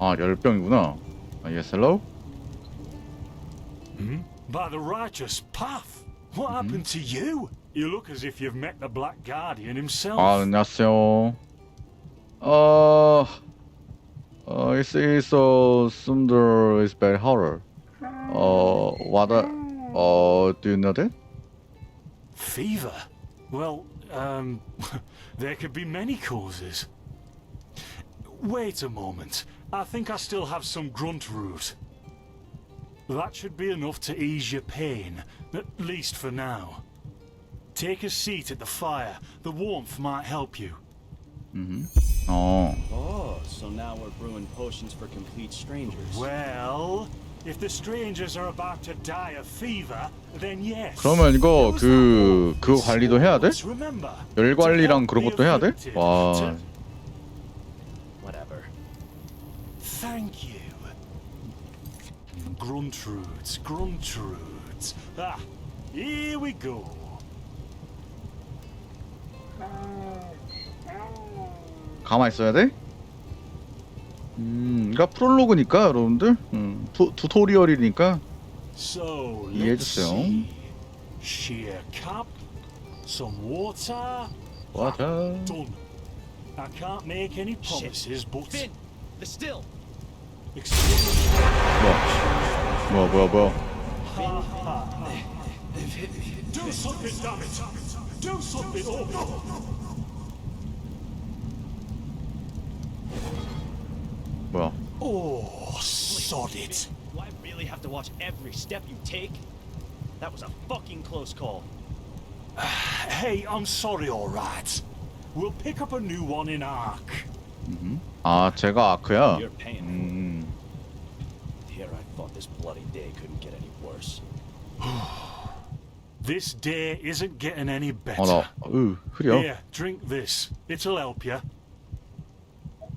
아, 열병이구나. 아, yes, hello? By the righteous path. What happened to you? You look as if you've met the Black Guardian himself. 아, 안녕하세요. It is Sundar is very horror. What do you know that? Fever? Well, there could be many causes. Wait a moment. I think I still have some grunt root. That should be enough to ease your pain, at least for now. Take a seat at the fire. The warmth might help you. Oh, so now we're brewing potions for complete strangers. Well, if the strangers are about to die of fever, then yes. 그러면 이거 그거 관리도 해야 돼? Remember, 열 관리랑 그런 것도 해야 돼? 와. Whatever. Thank you. Gruntroots, gruntroots. Ah, here we go. 가만히 있어야 돼? 그러니까 프롤로그니까 여러분들, 튜토리얼이니까 So, 이해해 let's 주세요. see. Sheer cap, some water. 와자. Done. I can't make any promises, but Finn, the still. excuse 뭐야. Do something, damn it! Do something! Oh no! 뭐야? Oh, sod it! Do I really have to watch every step you take? That was a fucking close call. Hey, I'm sorry, all right. We'll pick up a new one in Ark. 아, 제가 아크야. You're paying for it. Here I thought this bloody day couldn't get any worse. This day isn't getting any better. 나, 흐려. Here, drink this. It'll help you.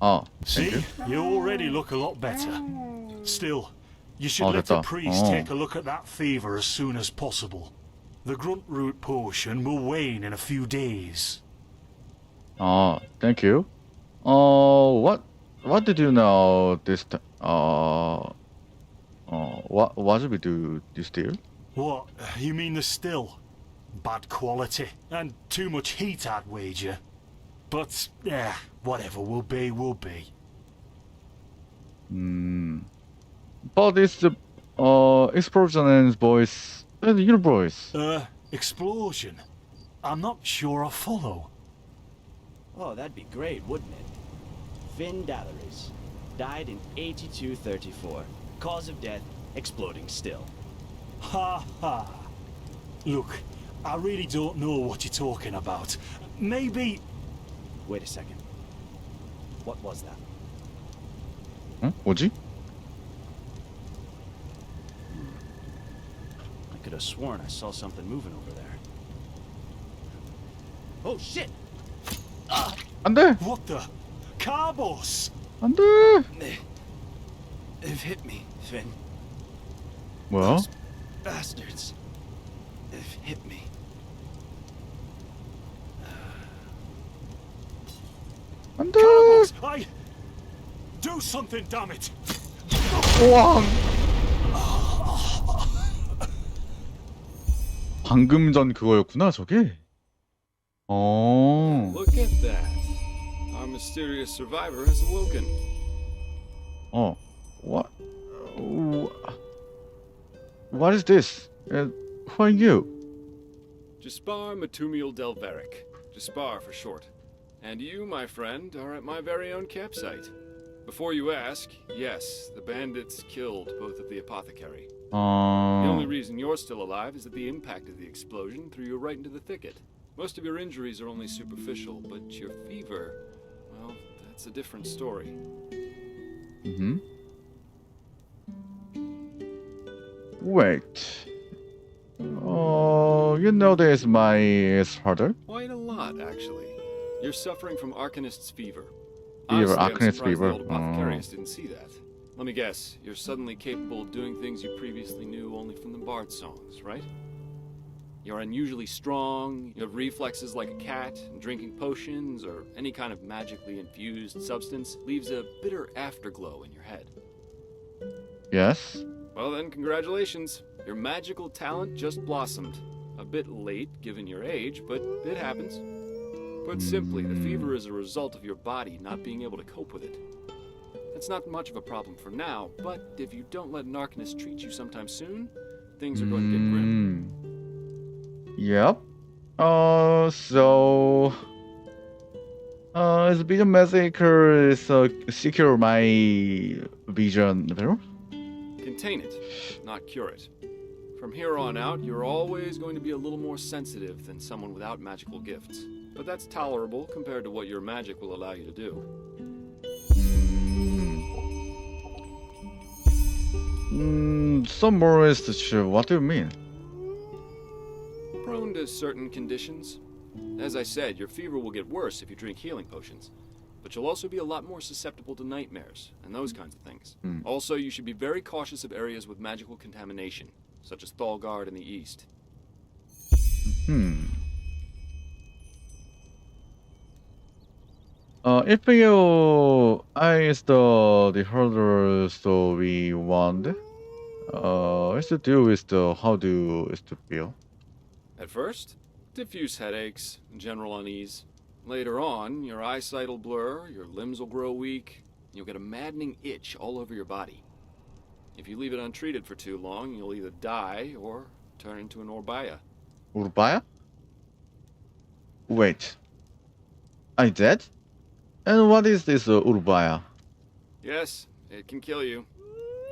아, See, 땡큐. you already look a lot better. Still, you should Oh, let the 됐다. priest Oh. take a look at that fever as soon as possible. The grunt root potion will wane in a few days. 아, thank you. What did you know this time? What should we do this deal? What? You mean the still? Bad quality and too much heat, I'd wager. But, whatever will be, will be. But it's the explosion and voice and your voice. Explosion? I'm not sure I follow. Oh, that'd be great, wouldn't it? Finn Dallaris died in 8234. Cause of death, exploding still. Ha ha. Look, I really don't know what you're talking about. Maybe... Wait a second. What was that? 응? 뭐지? I could have sworn I saw something moving over there. Oh shit! 안 돼! What the? Carbos! 안 돼! They've hit me, Finn. 뭐야? Bastards. They've hit me. 안 돼! Carbos! Do something, damn it! 우와! 방금 전 그거였구나, 저게? Look at that. Our mysterious survivor has awoken. What? What is this? Who are you? Jaspar Matumiel Delveric. Jaspar for short. And you, my friend, are at my very own campsite. Before you ask, yes, the bandits killed both of the apothecary. The only reason you're still alive is that the impact of the explosion threw you right into the thicket. Most of your injuries are only superficial, but your fever, well, that's a different story. Wait. You know this my father? Quite a lot, actually. You're suffering from Arcanist's fever. Fever, Honestly, I'm Arcanist surprised fever. the old apothecarius didn't see that. Let me guess, you're suddenly capable of doing things you previously knew only from the bard songs, right? You're unusually strong, you have reflexes like a cat, and drinking potions or any kind of magically infused substance leaves a bitter afterglow in your head. Yes. Well then, congratulations. Your magical talent just blossomed. A bit late given your age, but it happens. Put simply, the fever is a result of your body not being able to cope with it. It's not much of a problem for now, but if you don't let Narcanus treat you sometime soon, things are going to get grim. Yep. So is Vision Massacre is secure my vision better? Contain it, not cure it. From here on out, you're always going to be a little more sensitive than someone without magical gifts. But that's tolerable compared to what your magic will allow you to do. Some more is true. What do you mean? Prone to certain conditions. As I said, your fever will get worse if you drink healing potions. But you'll also be a lot more susceptible to nightmares and those kinds of things. Also, you should be very cautious of areas with magical contamination, such as Thalgard in the east. If you is the hurdle so we want, it's to do with the how do is to feel. At first, diffuse headaches, general unease. Later on, your eyesight will blur, your limbs will grow weak, and you'll get a maddening itch all over your body. If you leave it untreated for too long, you'll either die or turn into an Orbaya. Urbaya? Wait, I dead? And what is this Urbaya? Yes, it can kill you.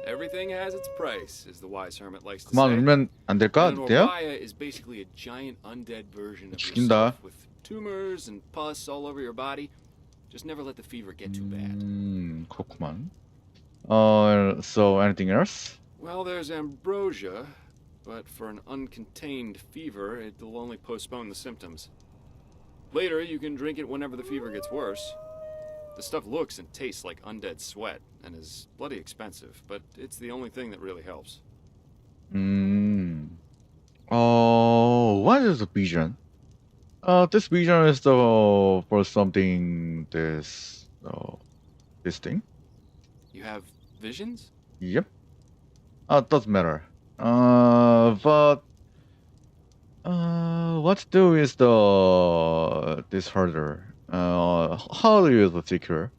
Everything has its price, as the wise hermit likes to 그만 say. 울면 안 될까? An 돼요? Orbaya is basically a giant undead version of 죽인다. yourself with tumors and pus all over your body. Just never let the fever get too bad. 그렇구만. So anything else? Well, there's ambrosia, but for an uncontained fever, it'll only postpone the symptoms. Later, you can drink it whenever the fever gets worse. The stuff looks and tastes like undead sweat, and is bloody expensive, but it's the only thing that really helps. What is the vision? This vision is the for something this thing. You have visions? Yep. Doesn't matter. But what to do is the this harder. How do you use the secure?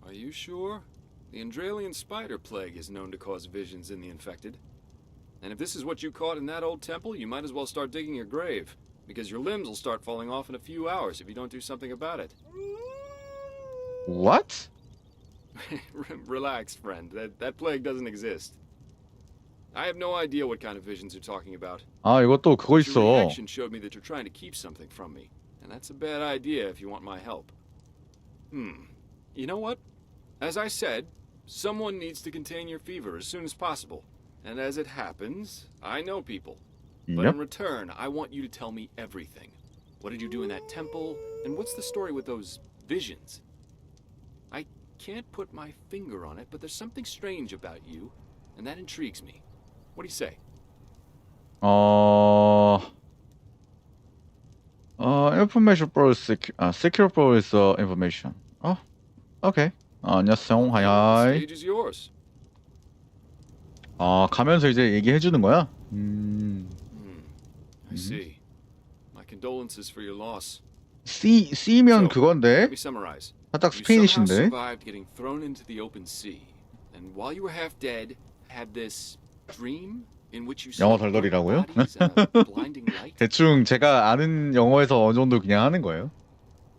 Are you sure? The Andralian spider plague is known to cause visions in the infected. And if this is what you caught in that old temple, you might as well start digging your grave, because your limbs will start falling off in a few hours if you don't do something about it. What? Relax, friend. That plague doesn't exist. I have no idea what kind of visions you're talking about. 이것도 그거 Your 있어. reaction showed me that you're trying to keep something from me, and that's a bad idea if you want my help. You know what? As I said, someone needs to contain your fever as soon as possible. And as it happens, I know people. But Yep. in return, I want you to tell me everything. What did you do in that temple? And what's the story with those visions? I can't put my finger on it, but there's something strange about you, and that intrigues me. What do you say? Information for secure for is information. Okay. 안녕하세요. 하이. Stage is yours. 가면서 이제 얘기해 주는 거야? I see. My condolences for your loss. C면 Let 그건데 me summarize. 살짝 You somehow 스페인이신데. survived getting thrown into the open sea, and while you were half dead, had this dream in which you 영어 saw burning 덜덜이라고요? bodies and a blinding light. 대충 제가 아는 영어에서 어느 정도 그냥 하는 거예요.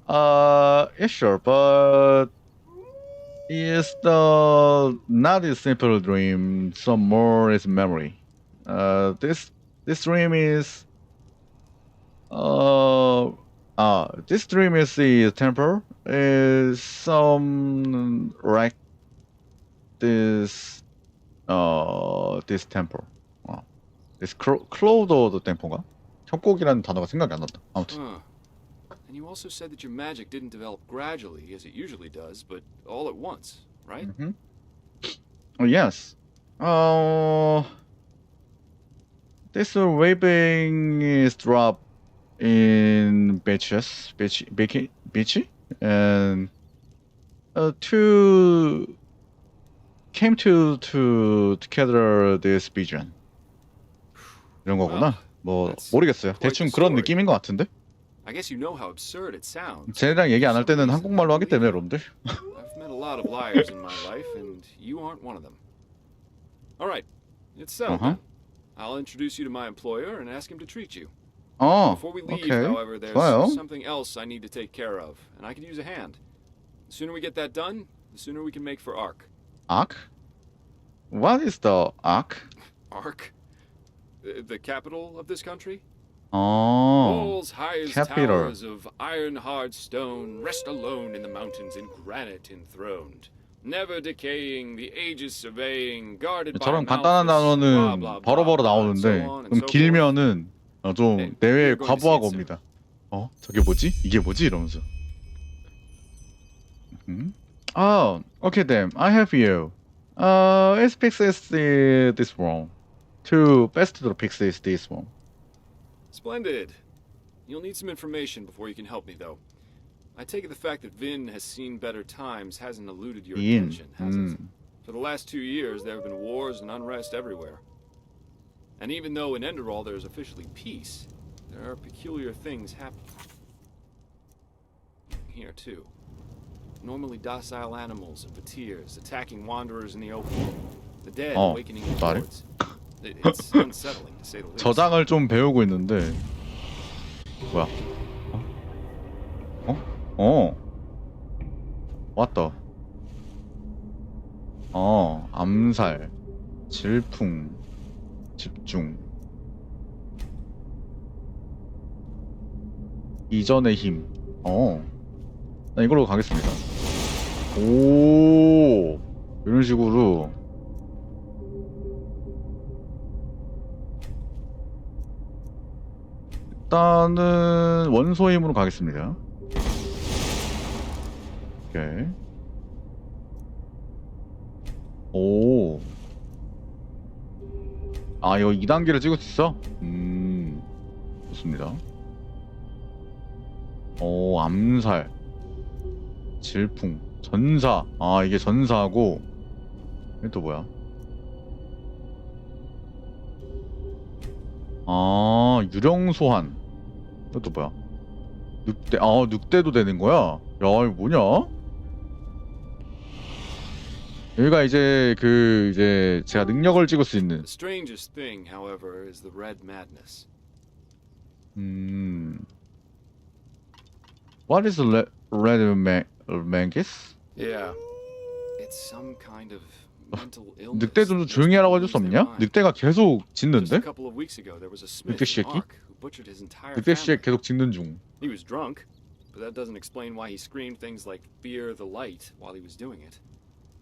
Yeah, sure, but it's not a simple dream. Some more is memory. This dream is this dream is the temple is some like this this temple. this 클로우드 템포인가? 협곡이라는 단어가 생각이 안 났다. 아무튼. And you also said that your magic didn't develop gradually, as it usually does, but all at once, right? Oh, yes. This waving is dropped in batches, and two came to together this vision. 이런 거구나. 뭐 모르겠어요. 대충 그런 느낌인 것 같은데. I guess you know how absurd it sounds. 쟤네랑 얘기 안 할 때는 한국말로 하기 때문에 여러분들. I've met a lot of liars in my life, and you aren't one of them. All right, it's settled. Then. I'll introduce you to my employer and ask him to treat you. Before we leave, however, there's something else I need to take care of, and I could use a hand. The sooner we get that done, the sooner we can make for Ark. Ark? What is the Ark? Ark? The capital of this country? Oh, Walls high as capital. towers of iron-hard stone rest alone in the mountains in granite enthroned. Never decaying, the ages surveying, guarded by 저런 간단한 단어는 버러버러 나오는데 좀 길면은 좀 내외에 과부하가 옵니다. 저게 뭐지? 이게 뭐지? 이러면서. Oh, okay then. I have you. Let's fix this one. Two best to fix is this one. Splendid. You'll need some information before you can help me, though. I take it the fact that Vin has seen better times hasn't eluded your attention, has it? For the last 2 years, there have been wars and unrest everywhere. And even though in Enderal there is officially peace, there are peculiar things happening here, too. Normally docile animals and fakirs attacking wanderers in the open. The dead awakening in hordes. It's unsettling, to say the least. 저장을 좀 배우고 있는데 뭐야? 왔다. 암살, 질풍, 집중. 이전의 힘. 나 이걸로 가겠습니다. 오, 이런 식으로. 일단은 원소 힘으로 가겠습니다. 오케이. 오. 이거 2단계를 찍을 수 있어? 좋습니다. 암살. 질풍. 전사. 이게 전사고. 이게 또 뭐야? 유령 소환. 이것도 뭐야? 늑대. 늑대도 되는 거야? 야, 이거 뭐냐? 여기가 이제 이제 제가 능력을 찍을 수 있는. The strangest thing, however, is the red madness. What is red mangus? Yeah, it's some kind of mental illness. 늑대 좀 조용히 하라고 해줄 수 없냐? 늑대가 계속 Just a 짖는데? couple of weeks ago, there was a smith 늑대 in 새끼? Ark who butchered his entire 늑대 family. 씨 계속 짖는 중. He was drunk, but that doesn't explain why he screamed things like "Fear the light" while he was doing it.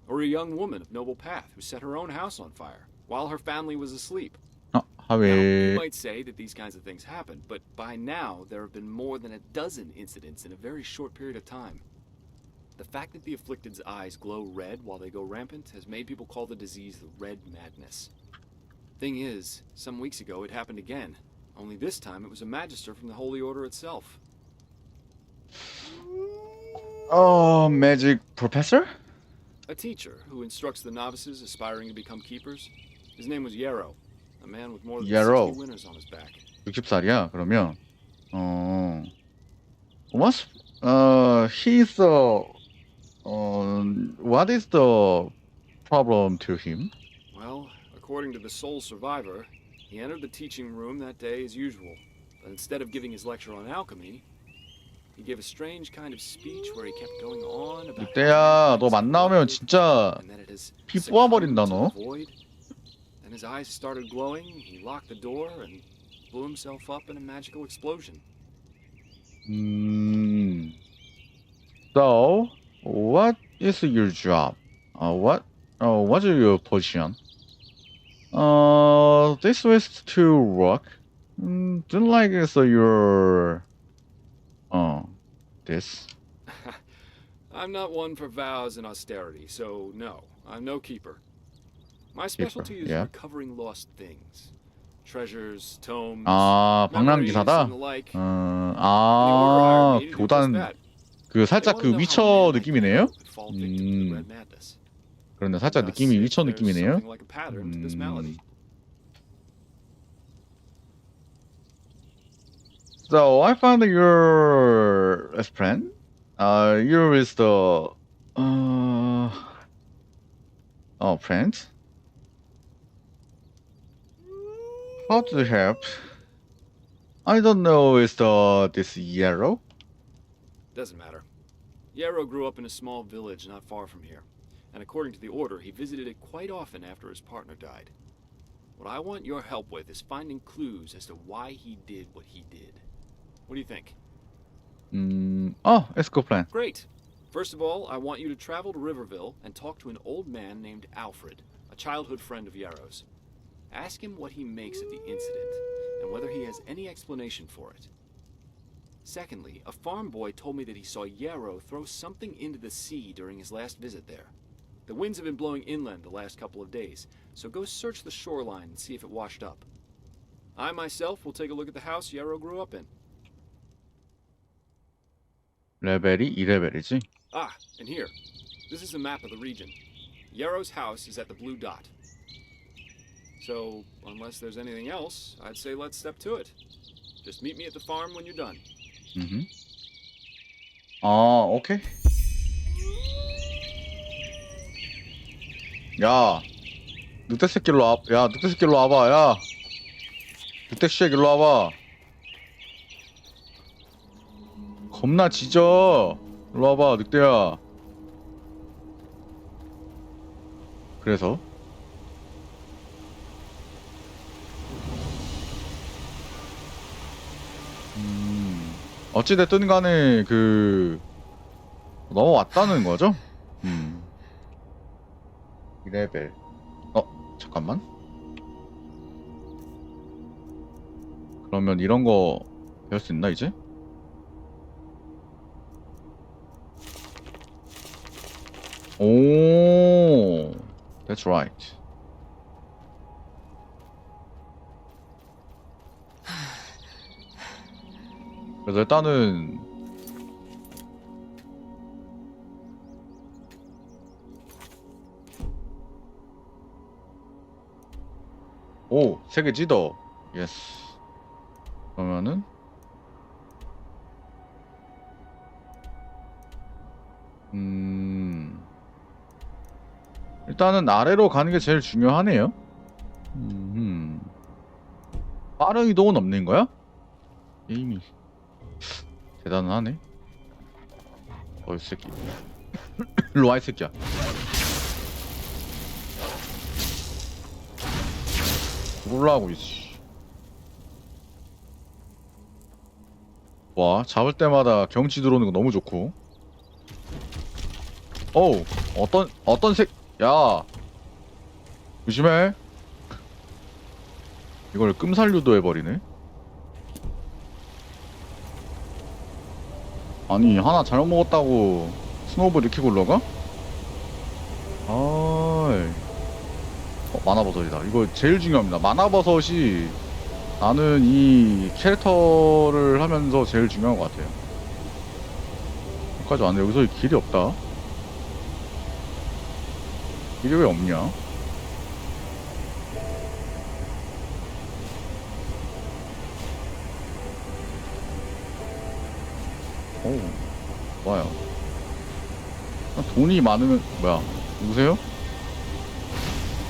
Or a young woman of noble path who set her own house on fire while her family was asleep. Now, you 하웨. might say that these kinds of things happen, but by now there have been more than a dozen incidents in a very short period of time. The fact that the afflicted's eyes glow red while they go rampant has made people call the disease the red madness. Thing is, some weeks ago it happened again, only this time it was a magister from the Holy Order itself. Magic professor? A teacher who instructs the novices aspiring to become keepers. His name was Yarrow, a man with more than Yarrow. 60 winners on his back. 60살이야? 그러면 what's he's what is the problem to him? Well, according to the sole survivor, he entered the teaching room that day as usual, but instead of giving his lecture on alchemy, he gave a strange kind of speech where he kept going on about 늑대야, 너 만나면 진짜 and that it has 피 succumbed 뽑아버린다, to 너. the void. Then his eyes started glowing, he locked the door and blew himself up in a magical explosion. So, what is your job? What's your position? This was to work. Don't like it, so you're this. I'm not one for vows and austerity, so no, I'm no keeper. My specialty is yeah. recovering lost things. treasures, tomes, 아, 방랑 memories, 기사다. and the like. 아, 교단 그 살짝 그 위쳐 느낌이네요. 그런데 살짝 느낌이 위쳐 느낌이네요. So I found your best friend. You is the friend. How to help? I don't know. Is this yellow? Doesn't matter. Yarrow grew up in a small village not far from here, and according to the order, he visited it quite often after his partner died. What I want your help with is finding clues as to why he did what he did. What do you think? It's a good plan. Great. First of all, I want you to travel to Riverville and talk to an old man named Alfred, a childhood friend of Yarrow's. Ask him what he makes of the incident, and whether he has any explanation for it. Secondly, a farm boy told me that he saw Yarrow throw something into the sea during his last visit there. The winds have been blowing inland the last couple of days, so go search the shoreline and see if it washed up. I myself will take a look at the house Yarrow grew up in. 레벨이 2레벨이지. Ah, and here. This is a map of the region. Yarrow's house is at the blue dot. So, unless there's anything else, I'd say let's step to it. Just meet me at the farm when you're done. 아, 오케이. 야, 늑대 새끼로 와. 야, 늑대 새끼로 와봐. 야, 늑대 새끼 일로 와봐. 겁나 짖어. 일로 와봐, 늑대야. 그래서 어찌됐든 간에 그 넘어왔다는 거죠? 2레벨. 잠깐만. 그러면 이런 거 배울 수 있나 이제? 오, that's right. 그래서 일단은 오, 3개 찌더. 예스. 그러면은 일단은 아래로 가는 게 제일 중요하네요. 빠른 이동은 없는 거야? 게임이 대단하네. 이 새끼. 일로 와, 이 새끼야. 죽을라고, 이씨. 와, 잡을 때마다 경치 들어오는 거 너무 좋고. 어우, 어떤 야, 조심해. 이걸 끔살류도 해버리네. 아니, 하나 잘못 먹었다고 스노우볼 이렇게 굴러가? 아이. 만화버섯이다. 이거 제일 중요합니다. 만화버섯이 나는 이 캐릭터를 하면서 제일 중요한 것 같아요. 여기까지 왔네. 여기서 길이 없다. 길이 왜 없냐? 오, 좋아요. 돈이 많으면 뭐야? 누구세요?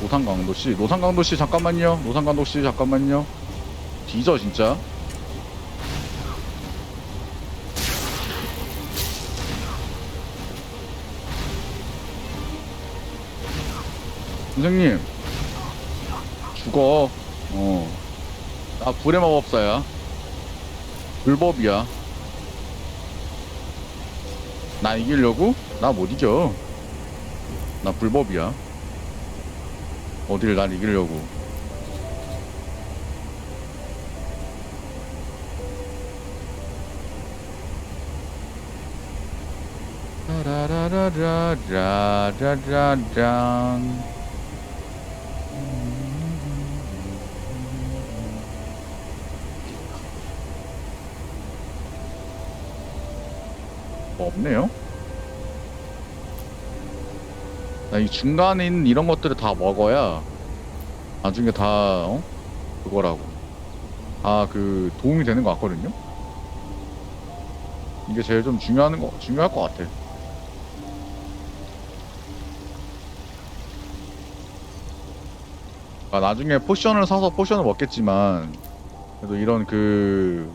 노산강도씨, 노산강도씨 잠깐만요. 노산강도씨 잠깐만요. 뒤져 진짜. 선생님 죽어. 나 불의 마법사야. 불법이야. 나 이기려고? 나 못 이겨. 나 불법이야. 어딜 날 이기려고. 라라라라라라라란. 뭐 없네요. 이 중간에 있는 이런 것들을 다 먹어야 나중에 다 그거라고 그 도움이 되는 것 같거든요. 이게 제일 좀 중요할 것 같아. 나중에 포션을 사서 포션을 먹겠지만 그래도 이런 그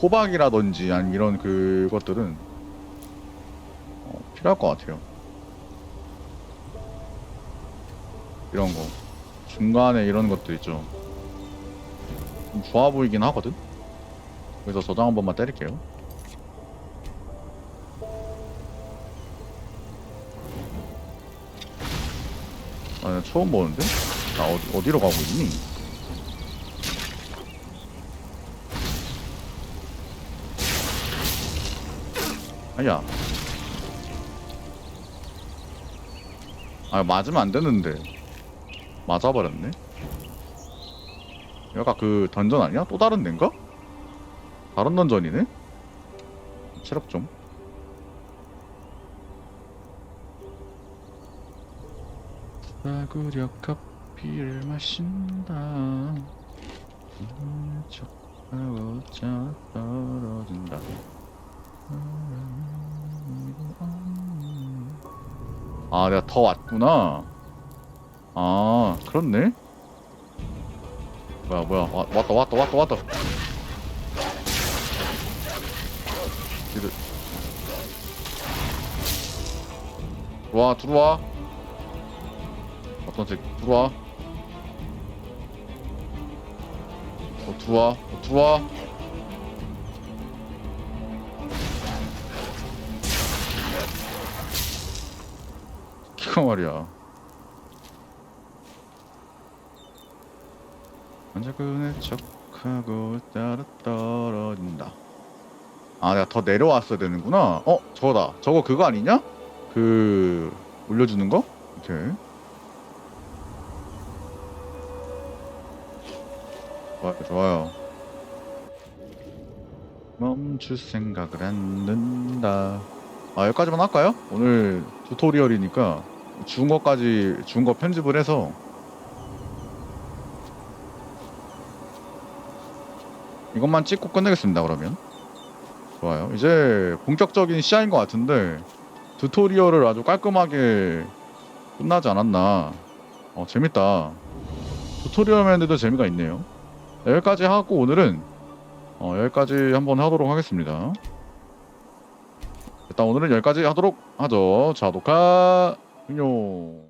호박이라든지 아니면 이런 그것들은 필요할 것 같아요. 이런 거 중간에 이런 것도 있죠. 좀 좋아 보이긴 하거든. 그래서 저장 한 번만 때릴게요. 나 처음 보는데? 나 어디로 가고 있니? 아야. 맞으면 안 되는데. 맞아버렸네. 여기가 그 던전 아니야? 또 다른 데인가? 다른 던전이네? 체력 좀. 싸구려 커피를 마신다. 척하고 짜 떨어진다. 내가 더 왔구나. 그렇네. 뭐야. 왔다. 들어와. 어떤 새끼, 들어와. 들어와. 기가 말이야. 먼저 그네 척하고 따라 떨어진다. 내가 더 내려왔어야 되는구나. 저거다. 저거 그거 아니냐? 올려주는 거? 오케이. 좋아요. 멈출 생각을 않는다. 여기까지만 할까요? 오늘 튜토리얼이니까 죽은 거 편집을 해서 이것만 찍고 끝내겠습니다. 그러면 좋아요. 이제 본격적인 시야인 것 같은데 튜토리얼을 아주 깔끔하게 끝나지 않았나. 재밌다. 튜토리얼만 했는데도 재미가 있네요. 여기까지 하고 오늘은 여기까지 한번 하도록 하겠습니다. 일단 오늘은 여기까지 하도록 하죠. 자, 녹화 종료.